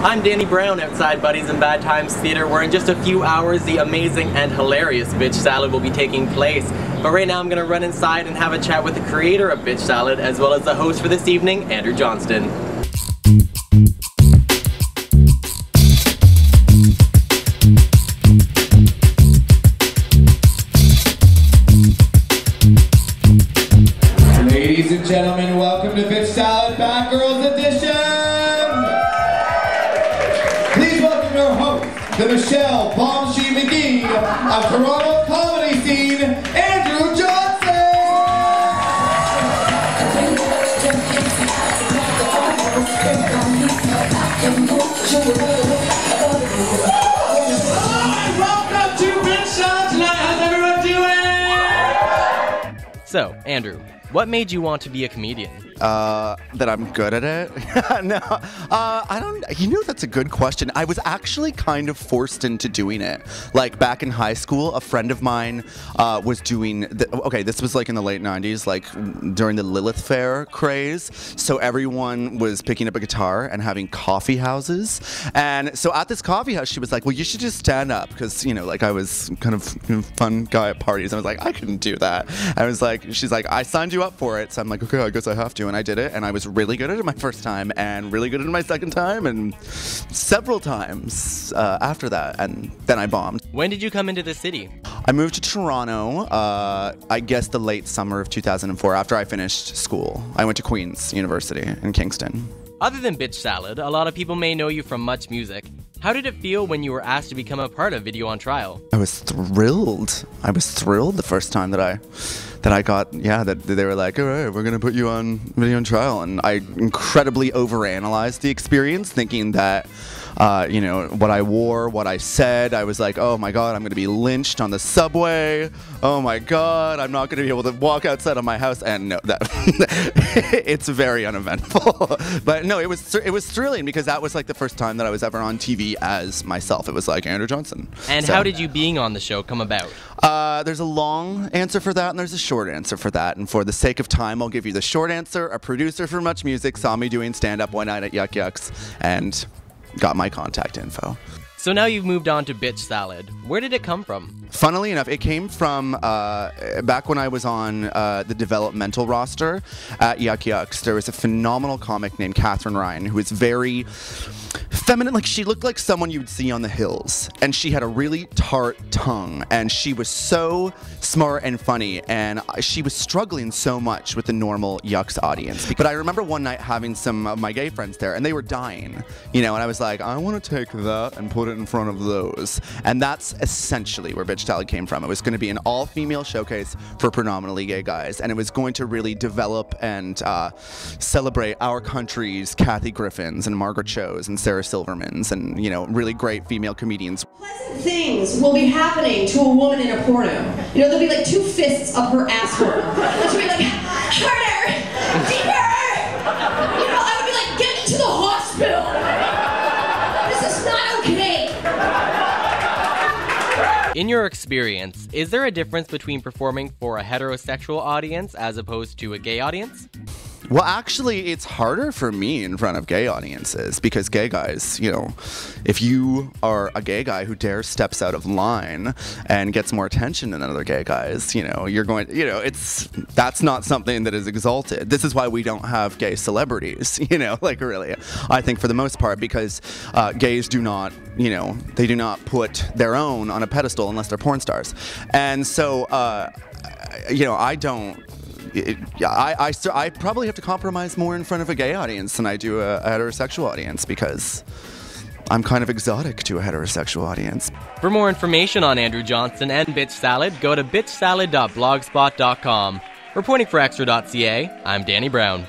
I'm Danny Brown, outside Buddies in Bad Times Theater, where in just a few hours the amazing and hilarious Bitch Salad will be taking place. But right now I'm going to run inside and have a chat with the creator of Bitch Salad, as well as the host for this evening, Andrew Johnston. Ladies and gentlemen, welcome to Bitch Salad Bad Girls Edition! Please welcome your host, the Michelle Bombshee McGee of Toronto comedy scene, Andrew Johnston! Hi, welcome to Bitch Salad tonight. How's everyone doing? So, Andrew, what made you want to be a comedian? That I'm good at it? No, I don't, that's a good question. I was actually kind of forced into doing it. Like, back in high school, a friend of mine was doing, this was like in the late 90s, like during the Lilith Fair craze, so everyone was picking up a guitar and having coffee houses, and so at this coffee house, she was like, well, you should just stand up, because, like, I was kind of fun guy at parties. I was like, I couldn't do that. I was like, she's like, I signed you up for it, so I'm like, okay, I guess I have to. And I did it, and I was really good at it my first time, and really good at it my second time, and several times after that, and then I bombed. When did you come into the city? I moved to Toronto, I guess the late summer of 2004, after I finished school. I went to Queen's University in Kingston. Other than Bitch Salad, a lot of people may know you from Much Music. How did it feel when you were asked to become a part of Video on Trial? I was thrilled. I was thrilled the first time that I got, that they were like, all right, we're going to put you on Video on Trial. And I incredibly overanalyzed the experience, thinking that, what I wore, what I said, I was like, oh my God, I'm going to be lynched on the subway. Oh my God, I'm not going to be able to walk outside of my house. And no, it's very uneventful. But no, it was thrilling, because that was like the first time that I was ever on TV as myself. It was like Andrew Johnston. And how did you being on the show come about? There's a long answer for that, and there's a short answer for that. And for the sake of time, I'll give you the short answer. A producer for Much Music saw me doing stand-up one night at Yuck Yucks and got my contact info. So now you've moved on to Bitch Salad. Where did it come from? Funnily enough, it came from back when I was on the developmental roster at Yuck Yucks. There was a phenomenal comic named Catherine Ryan, who was very feminine. Like, she looked like someone you would see on the hills, and she had a really tart tongue, and she was so smart and funny, and she was struggling so much with the normal Yucks audience. But I remember one night having some of my gay friends there, and they were dying, and I was like, I want to take that and put it in front of those. And that's essentially where Bitch Salad came from. It was going to be an all-female showcase for predominantly gay guys, and it was going to really develop and celebrate our country's Kathy Griffins and Margaret Cho's and Sarah Silvermans and, really great female comedians. Pleasant things will be happening to a woman in a porno. There'll be like 2 fists up her asshole. And she'll be like, harder, deeper. I would be like, get me to the hospital. This is not okay. In your experience, is there a difference between performing for a heterosexual audience as opposed to a gay audience? Well, actually, it's harder for me in front of gay audiences, because gay guys, if you are a gay guy who steps out of line and gets more attention than other gay guys, you're going, that's not something that is exalted. This is why we don't have gay celebrities, really, I think, for the most part, because gays do not, they do not put their own on a pedestal unless they're porn stars. And so, I don't. I probably have to compromise more in front of a gay audience than I do a heterosexual audience, because I'm kind of exotic to a heterosexual audience. For more information on Andrew Johnston and Bitch Salad, go to bitchsalad.blogspot.com. Reporting for Extra.ca, I'm Danny Brown.